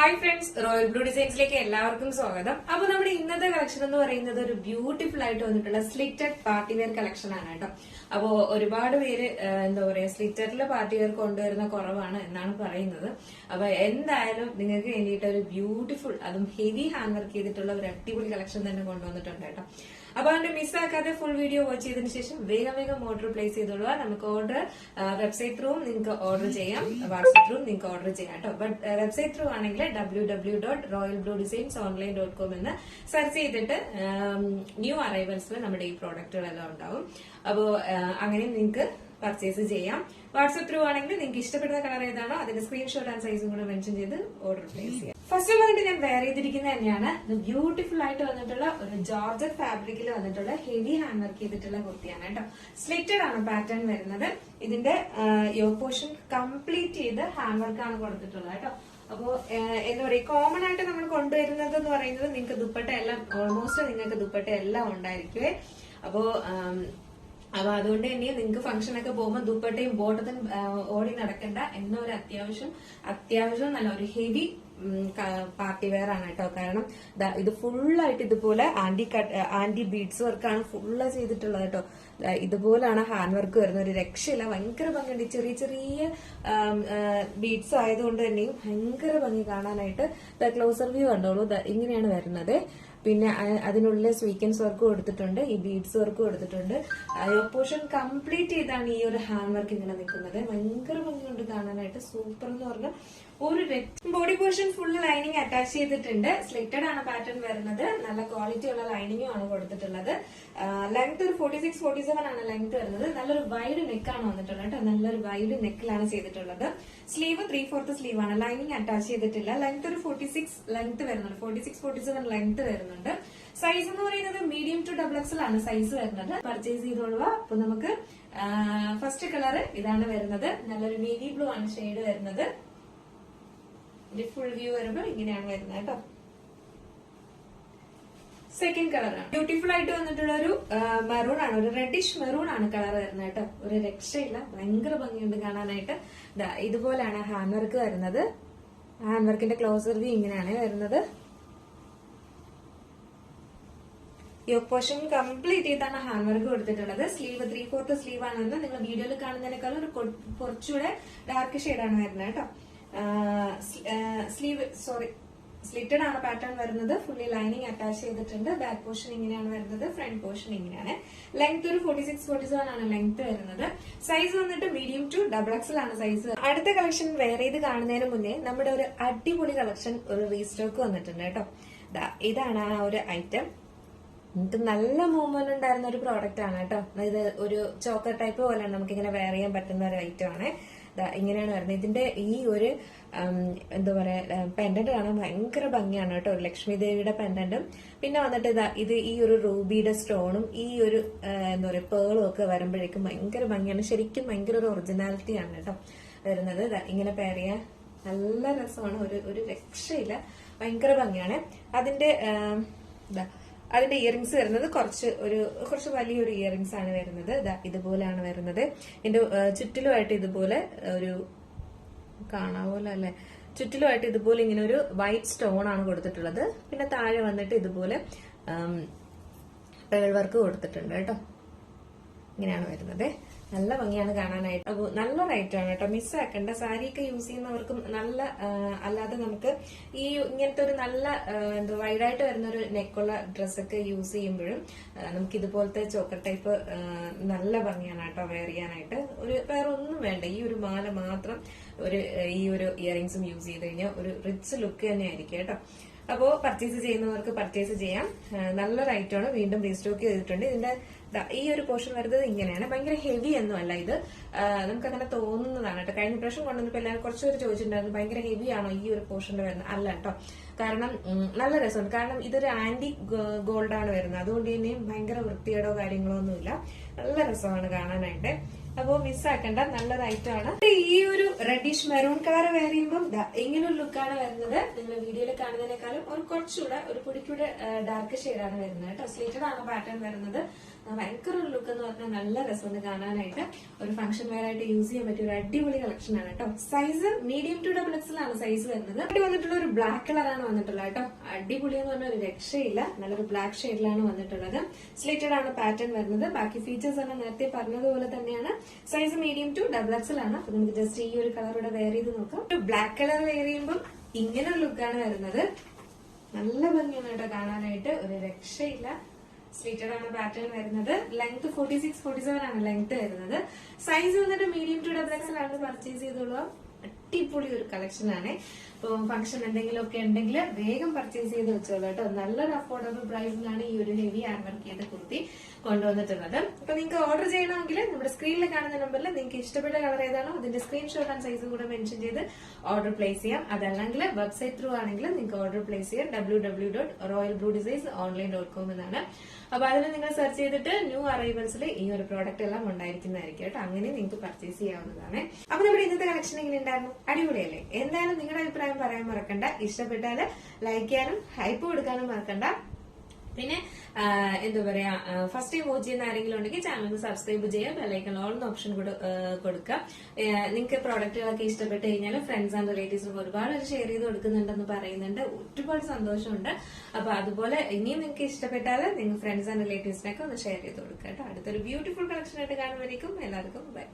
Hi friends, royal blue ഡിസൈൻസിലേക്ക് എല്ലാവർക്കും സ്വാഗതം. അപ്പൊ നമ്മുടെ ഇന്നത്തെ കളക്ഷൻ എന്ന് പറയുന്നത് ഒരു ബ്യൂട്ടിഫുൾ ആയിട്ട് വന്നിട്ടുള്ള സ്ലിറ്റഡ് പാർട്ടി വെയർ കളക്ഷൻ ആണ് കേട്ടോ. അപ്പോ ഒരുപാട് പേര് എന്താ പറയാ സ്ലിറ്റഡില് പാർട്ടി വെയർ കൊണ്ടുവരുന്ന കുറവാണ് എന്നാണ് പറയുന്നത്. അപ്പൊ എന്തായാലും നിങ്ങൾക്ക് വേണ്ടിയിട്ട് ഒരു ബ്യൂട്ടിഫുൾ അതും ഹെവി ഹാൻഡ് വർക്ക് ചെയ്തിട്ടുള്ള ഒരു അടിപൊളി കളക്ഷൻ തന്നെ കൊണ്ടുവന്നിട്ടുണ്ട് കേട്ടോ. അപ്പൊ അതിന്റെ മിസ്സാക്കാതെ ഫുൾ വീഡിയോ വാച്ച് ചെയ്തതിനു ശേഷം വേഗം ഓർഡർ പ്ലേസ് ചെയ്തോളുക. നമുക്ക് ഓർഡർ വെബ്സൈറ്റ് ത്രൂവും നിങ്ങൾക്ക് ഓർഡർ ചെയ്യാം, വാട്സ്ആപ്പ് ത്രൂവും നിങ്ങൾക്ക് ഓർഡർ ചെയ്യാം കേട്ടോ. ബട്ട് വെബ്സൈറ്റ് ത്രൂ ആണെങ്കിൽ www.royalbluedesignsonline.com എന്ന് സെർച്ച് ചെയ്തിട്ട് ന്യൂ അറൈവൽസിൽ നമ്മുടെ ഈ പ്രോഡക്റ്റുകളെല്ലാം ഉണ്ടാവും. അപ്പോ അങ്ങനെ നിങ്ങൾക്ക് പർച്ചേസ് ചെയ്യാം. വാട്സ്ആപ്പ് ത്രൂ ആണെങ്കിൽ നിങ്ങൾക്ക് ഇഷ്ടപ്പെടുന്ന കളർ ഏതാണോ അതിന്റെ സ്ക്രീൻഷോട്ട് ആൻഡ് സൈസും കൂടെ മെൻഷൻ ചെയ്ത് ഓർഡർ പ്ലേസ് ചെയ്യാം. ഫസ്റ്റ് വന്നിട്ട് ഞാൻ വെയർ ചെയ്തിരിക്കുന്നത് തന്നെയാണ് ബ്യൂട്ടിഫുൾ ആയിട്ട് വന്നിട്ടുള്ള ഒരു ജോർജറ്റ് ഫാബ്രിക്കിൽ വന്നിട്ടുള്ള ഹെവി ഹാൻഡ് വർക്ക് ചെയ്തിട്ടുള്ള കുർത്തിയാണ് കേട്ടോ. സ്ലിറ്റഡ് ആണ് പാറ്റേൺ വരുന്നത്. ഇതിന്റെ യോക്ക് പോർഷൻ കംപ്ലീറ്റ് ചെയ്ത് ഹാൻഡ് വർക്കാണ് കൊടുത്തിട്ടുള്ളത് കേട്ടോ. അപ്പോ എന്താ പറയുക, കോമൺ ആയിട്ട് നമ്മൾ കൊണ്ടുവരുന്നത് എന്ന് പറയുന്നത് നിങ്ങൾക്ക് ദുപ്പട്ട എല്ലാം ഓൾമോസ്റ്റ് നിങ്ങൾക്ക് ദുപ്പട്ട എല്ലാം ഉണ്ടായിരിക്കുവേ. അപ്പോ അതുകൊണ്ട് തന്നെ നിങ്ങൾക്ക് ഫംഗ്ഷൻ ഒക്കെ പോകുമ്പോൾ ദുപ്പട്ടയും ബോട്ടത്തും ഓടി നടക്കണ്ട എന്നൊരു അത്യാവശ്യം നല്ല ഒരു ഹെവി പാർട്ടി വെയർ ആണ് കേട്ടോ. കാരണം ഇത് ഫുള്ളായിട്ട് ഇതുപോലെ ആന്റി ബീഡ്സ് വർക്കാണ് ഫുള്ള് ചെയ്തിട്ടുള്ളത് കേട്ടോ. ഇതുപോലാണ് ഹാൻഡ് വർക്ക് വരുന്നത്. ഒരു രക്ഷയില്ല, ഭയങ്കര ഭംഗിയുണ്ട്. ചെറിയ ബീഡ്സ് ആയതുകൊണ്ട് തന്നെയും ഭയങ്കര ഭംഗി കാണാനായിട്ട്. ക്ലോസർ വ്യൂ കണ്ടോളൂ, ഇങ്ങനെയാണ് വരുന്നത്. പിന്നെ അതിനുള്ളിൽ സ്വീക്കൻസ് വർക്ക് കൊടുത്തിട്ടുണ്ട്, ഈ ബീഡ്സ് വർക്ക് കൊടുത്തിട്ടുണ്ട്. പോർഷൻ കംപ്ലീറ്റ് ചെയ്താണ് ഈ ഒരു ഹാൻഡ് വർക്ക് ഇങ്ങനെ നിൽക്കുന്നത്. ഭയങ്കര ഭംഗിയുണ്ട് കാണാനായിട്ട്. സൂപ്പർ എന്ന് പറഞ്ഞാൽ ഒരു body portion full lining attach ചെയ്തിട്ടുണ്ട്. സ്ലിറ്റഡ് ആണ് പാറ്റേൺ വരുന്നത്. നല്ല ക്വാളിറ്റി ഉള്ള ലൈനിങ്ങും ആണ് കൊടുത്തിട്ടുള്ളത്. ലെങ്ത് ഒരു 46-47 ആണ് ലെങ്ത് വരുന്നത്. നല്ലൊരു വൈഡ് നെക്കാണ് വന്നിട്ടുള്ളത് കേട്ടോ. നല്ലൊരു വൈഡ് നെക്കിലാണ് ചെയ്തിട്ടുള്ളത്. സ്ലീവ് 3/4 സ്ലീവ് ആണ്, ലൈനിങ് അറ്റാച്ച് ചെയ്തിട്ടില്ല. ലെങ്ത് ഒരു 46 ലെങ്ത് വരുന്നുണ്ട്, 46-47 ലെങ്ത് വരുന്നുണ്ട്. സൈസ് എന്ന് പറയുന്നത് മീഡിയം ടു XXL ആണ് സൈസ് വരുന്നത്. പർച്ചേസ് ചെയ്തോളുക. അപ്പൊ നമുക്ക് ഫസ്റ്റ് കളർ ഇതാണ് വരുന്നത്. നല്ലൊരു നേവി ബ്ലൂ ആണ് ഷെയ്ഡ് വരുന്നത്. ഫുൾ വ്യൂ വരുമ്പോൾ ഇങ്ങനെയാണ് വരുന്നത് കേട്ടോ. സെക്കൻഡ് കളറാണ് ബ്യൂട്ടിഫുൾ ആയിട്ട് വന്നിട്ടുള്ള ഒരു മെറൂൺ ആണ്, ഒരു റെഡിഷ് മെറൂൺ ആണ് കളർ വരുന്നത് കേട്ടോ. ഒരു രക്ഷയില്ല, ഭയങ്കര ഭംഗിയുണ്ട് കാണാനായിട്ട്. ഇതുപോലെയാണ് ഹാൻഡ് വർക്ക് വരുന്നത്. ഹാൻഡ് വർക്കിന്റെ ക്ലോസർ വ്യൂ ഇങ്ങനെയാണ് വരുന്നത്. യോക്ക് പോർഷൻ കംപ്ലീറ്റ് ചെയ്താണ് ഹാൻഡ് വർക്ക് കൊടുത്തിട്ടുള്ളത്. സ്ലീവ് 3/4 സ്ലീവ് ആണ് വരുന്നത്. നിങ്ങൾ വീഡിയോയിൽ കാണുന്നതിനേക്കാളും ഒരു കുറച്ചുകൂടെ ഡാർക്ക് ഷെയ്ഡാണ് വരുന്നത് കേട്ടോ. സ്ലിറ്റഡ് ആണ് പാറ്റേൺ വരുന്നത്. ഫുള്ളി ലൈനിങ് അറ്റാച്ച് ചെയ്തിട്ടുണ്ട്. ബാക്ക് പോർഷൻ ഇങ്ങനെയാണ് വരുന്നത്, ഫ്രണ്ട് പോർഷൻ ഇങ്ങനെയാണ്. ലെങ്ത് ഒരു 46-47 ആണ് ലെങ്ത് വരുന്നത്. സൈസ് വന്നിട്ട് മീഡിയം ടു XXL ആണ് സൈസ്. അടുത്ത കളക്ഷൻ വെയർ ചെയ്ത് കാണുന്നതിന് മുന്നേ നമ്മുടെ ഒരു അടിപൊളി കളക്ഷൻ ഒരു റീസ്റ്റോക്ക് വന്നിട്ടുണ്ട് കേട്ടോ. ഇതാണ് ആ ഒരു ഐറ്റം. നമുക്ക് നല്ല മൂവ്മെന്റ് ഉണ്ടായിരുന്ന ഒരു പ്രോഡക്റ്റ് ആണ് കേട്ടോ. ഇത് ഒരു ചോക്കർ ടൈപ്പ് പോലെയാണ്, നമുക്ക് ഇങ്ങനെ വെയർ ചെയ്യാൻ പറ്റുന്ന ഒരു ഐറ്റം ആണ്. ഇങ്ങനെയാണ് വരുന്നത്. ഇതിന്റെ ഈ ഒരു എന്താ പറയാ പെൻഡന്റ് കാണാൻ ഭയങ്കര ഭംഗിയാണ് കേട്ടോ. ഒരു ലക്ഷ്മി ദേവിയുടെ പെൻഡന്റും പിന്നെ വന്നിട്ട് ഇത് ഈ ഒരു റൂബിയുടെ സ്റ്റോണും ഈ ഒരു എന്താ പറയാ പേളും ഒക്കെ വരുമ്പോഴേക്കും ഭയങ്കര ഭംഗിയാണ്. ശരിക്കും ഭയങ്കര ഒരു ഒറിജിനാലിറ്റി ആണ് കേട്ടോ വരുന്നത്. ഇങ്ങനെ പെയർ ചെയ്യാൻ നല്ല രസമാണ്. ഒരു രക്ഷയില്ല, ഭയങ്കര ഭംഗിയാണ്. അതിന്റെ ഇയറിംഗ്സ് വരുന്നത് കുറച്ച് വലിയൊരു ഇയറിംഗ്സ് ആണ് വരുന്നത്. ഇതുപോലെയാണ് വരുന്നത്. ഇതിന്റെ ചുറ്റിലുമായിട്ട് ഇതുപോലെ ഒരു കാണാവോല അല്ലെ, ചുറ്റിലുമായിട്ട് ഇതുപോലെ ഇങ്ങനെ ഒരു വൈറ്റ് സ്റ്റോൺ ആണ് കൊടുത്തിട്ടുള്ളത്. പിന്നെ താഴെ വന്നിട്ട് ഇതുപോലെ പേൾ വർക്ക് കൊടുത്തിട്ടുണ്ട് കേട്ടോ. ഇങ്ങനെയാണ് വരുന്നത്. നല്ല ഭംഗിയാണ് കാണാനായിട്ട്. അപ്പോൾ നല്ലൊരു ഐറ്റം ആണ് കേട്ടോ, മിസ്സാക്കണ്ട. സാരിയൊക്കെ യൂസ് ചെയ്യുന്നവർക്കും നല്ല, അല്ലാതെ നമുക്ക് ഈ ഇങ്ങനത്തെ ഒരു നല്ല എന്താ വൈഡായിട്ട് വരുന്ന ഒരു നെക്കുള്ള ഡ്രസ്സൊക്കെ യൂസ് ചെയ്യുമ്പോഴും നമുക്ക് ഇതുപോലത്തെ ചോക്കർ ടൈപ്പ് നല്ല ഭംഗിയാണ് കേട്ടോ വെയർ ചെയ്യാനായിട്ട്. വേറെ ഒന്നും വേണ്ട, ഈ ഒരു മാല മാത്രം ഈ ഒരു ഇയറിംഗ്സും യൂസ് ചെയ്ത് കഴിഞ്ഞാൽ ഒരു റിച്ച് ലുക്ക് തന്നെ ആയിരിക്കും കേട്ടോ. അപ്പോ പർച്ചേസ് ചെയ്യുന്നവർക്ക് പർച്ചേസ് ചെയ്യാം. നല്ലൊരു ഐറ്റമാണ്. വീണ്ടും റീസ്റ്റോക്ക് ചെയ്തിട്ടുണ്ട്. ഇതിന്റെ ഈ ഒരു പോർഷൻ വരുന്നത് ഇങ്ങനെയാണ്. ഭയങ്കര ഹെവി ഒന്നും അല്ല ഇത്, നമുക്ക് അങ്ങനെ തോന്നുന്നതാണ് കേട്ടോ. കഴിഞ്ഞ പ്രാവശ്യം കൊണ്ടുവന്നപ്പോൾ എല്ലാവരും കുറച്ചുപേര് ചോദിച്ചിട്ടുണ്ടായിരുന്നു ഭയങ്കര ഹെവി ആണോ ഈ ഒരു പോർഷന്റെ വരുന്നത്. അല്ല കേട്ടോ, കാരണം നല്ല രസമുണ്ട്. കാരണം ഇതൊരു ആന്റി ഗോൾഡ് ആണ് വരുന്നത്. അതുകൊണ്ട് തന്നെയും ഭയങ്കര വൃത്തികേടോ കാര്യങ്ങളോ ഒന്നുമില്ല. നല്ല രസമാണ് കാണാനായിട്ട്. അപ്പോ മിസ്സാക്കണ്ട, നല്ലൊരു ഐറ്റം ആണ്. ഈ ഒരു റെഡിഷ് മെറൂൺ കളർ വെയർ ചെയ്യുമ്പോൾ ഇങ്ങനെ ഒരു ലുക്കാണ് വരുന്നത്. നിങ്ങൾ വീഡിയോയിൽ കാണുന്നതിനേക്കാളും ഒരു കുറച്ചുകൂടെ ഒരു പൊടിക്കൂടെ ഡാർക്ക് ഷെയ്ഡാണ് വരുന്നത് കേട്ടോ. സ്ലീറ്റഡ് ആണ് പാറ്റേൺ വരുന്നത്. ഭയങ്കര ഒരു ലുക്ക് എന്ന് പറഞ്ഞാൽ നല്ല രസമുണ്ട് കാണാനായിട്ട്. ഒരു ഫംഗ്ഷൻ വെയർ ആയിട്ട് യൂസ് ചെയ്യാൻ പറ്റിയ ഒരു അടിപൊളി കളക്ഷൻ ആണ് കേട്ടോ. സൈസ് മീഡിയം ടു XXL ആണ് സൈസ് വരുന്നത്. ഇവിടെ വന്നിട്ടുള്ള ഒരു ബ്ലാക്ക് കളറാണ് വന്നിട്ടുള്ളത് കേട്ടോ. അടിപൊളി എന്ന് പറഞ്ഞ ഒരു രക്ഷയില്ല. നല്ലൊരു ബ്ലാക്ക് ഷെയ്ഡിലാണ് വന്നിട്ടുള്ളത്. സ്ലീറ്റഡ് ആണ് പാറ്റേൺ വരുന്നത്. ബാക്കി ഫീച്ചേഴ്സ് ആണ് നേരത്തെ പറഞ്ഞതുപോലെ തന്നെയാണ്. സൈസ് മീഡിയം ടു XXL ആണ്. അപ്പൊ നമുക്ക് ജസ്റ്റ് ഈ ഒരു കളർ ഇവിടെ വെയർ ചെയ്ത് നോക്കാം. ഒരു ബ്ലാക്ക് കളർ വെയർ ചെയ്യുമ്പോൾ ഇങ്ങനെ ഒരു ലുക്കാണ് വരുന്നത്. നല്ല ഭംഗിയാണ് കേട്ടോ കാണാനായിട്ട്, ഒരു രക്ഷയില്ല. സ്ലീറ്റഡ് ആണ് പാറ്റേൺ വരുന്നത്. ലെങ്ത് 46-47 ആണ് ലെങ്ത് വരുന്നത്. സൈസ് വന്നിട്ട് മീഡിയം ടു XXL ആണ്. പർച്ചേസ് ചെയ്തോളൂ. അടിപൊളി ഒരു കളക്ഷൻ ആണ്. ഇപ്പൊ ഫംഗ്ഷൻ എന്തെങ്കിലും ഒക്കെ ഉണ്ടെങ്കിൽ വേഗം പർച്ചേസ് ചെയ്ത് വെച്ചോളൂ കേട്ടോ. നല്ലൊരു അഫോർഡബിൾ പ്രൈസിലാണ് ഈ ഒരു ഹെവി ഹാൻഡ് വർക്ക് ചെയ്ത കുർത്തി കൊണ്ടുവന്നിട്ടുള്ളത്. അപ്പൊ നിങ്ങൾക്ക് ഓർഡർ ചെയ്യണമെങ്കിൽ നമ്മുടെ സ്ക്രീനിൽ കാണുന്ന നമ്പറിൽ നിങ്ങൾക്ക് ഇഷ്ടപ്പെട്ട കളർ ഏതാണോ അതിന്റെ സ്ക്രീൻഷോട്ട് ആൻഡ് സൈസും കൂടെ മെൻഷൻ ചെയ്ത് ഓർഡർ പ്ലേസ് ചെയ്യാം. അതല്ലെങ്കിൽ വെബ്സൈറ്റ് ത്രൂ ആണെങ്കിൽ നിങ്ങൾക്ക് ഓർഡർ പ്ലേസ് ചെയ്യാം. www.royalbluedesignsonline.com എന്നാണ്. അപ്പൊ അതിൽ നിങ്ങൾ സെർച്ച് ചെയ്തിട്ട് ന്യൂ അറൈവൽസിൽ ഈ ഒരു പ്രോഡക്റ്റ് എല്ലാം ഉണ്ടായിരിക്കുന്നതായിരിക്കും കേട്ടോ. അങ്ങനെ നിങ്ങൾക്ക് പർച്ചേസ് ചെയ്യാവുന്നതാണ്. അപ്പൊ നമ്മുടെ ഇന്നത്തെ കളക്ഷൻ എങ്ങനെ ഉണ്ടായിരുന്നു? അടിപൊളിയല്ലേ? എന്തായാലും നിങ്ങളുടെ അഭിപ്രായം പറയാൻ മറക്കണ്ട. ഇഷ്ടപ്പെട്ടാല് ലൈക്ക് ചെയ്യാനും ഹൈപ്പ് കൊടുക്കാനും മറക്കണ്ട. പിന്നെ എന്താ പറയാ, ഫസ്റ്റ് ടൈം വാച്ച് ചെയ്യുന്ന ആരെങ്കിലും ഉണ്ടെങ്കിൽ ചാനൽ സബ്സ്ക്രൈബ് ചെയ്യാം. ബെല്ലൈക്കൺ ഓൾ എന്ന ഓപ്ഷൻ കൂടെ കൊടുക്കാം. നിങ്ങൾക്ക് പ്രോഡക്റ്റുകളൊക്കെ ഇഷ്ടപ്പെട്ട് കഴിഞ്ഞാൽ ഫ്രണ്ട്സ് ആൻഡ് റിലേറ്റീവ്സിനും ഒരുപാട് ഷെയർ ചെയ്ത് കൊടുക്കുന്നുണ്ടെന്ന് പറയുന്നുണ്ട്. ഒരുപാട് സന്തോഷമുണ്ട്. അപ്പൊ അതുപോലെ ഇനിയും നിങ്ങൾക്ക് ഇഷ്ടപ്പെട്ടാൽ നിങ്ങൾ ഫ്രണ്ട്സ് ആൻഡ് റിലേറ്റീവ്സിനൊക്കെ ഒന്ന് ഷെയർ ചെയ്ത് കൊടുക്കുക കേട്ടോ. അടുത്തൊരു ബ്യൂട്ടിഫുൾ കളക്ഷൻ ആയിട്ട് കാണുമ്പോഴേക്കും എല്ലാവർക്കും ബൈ.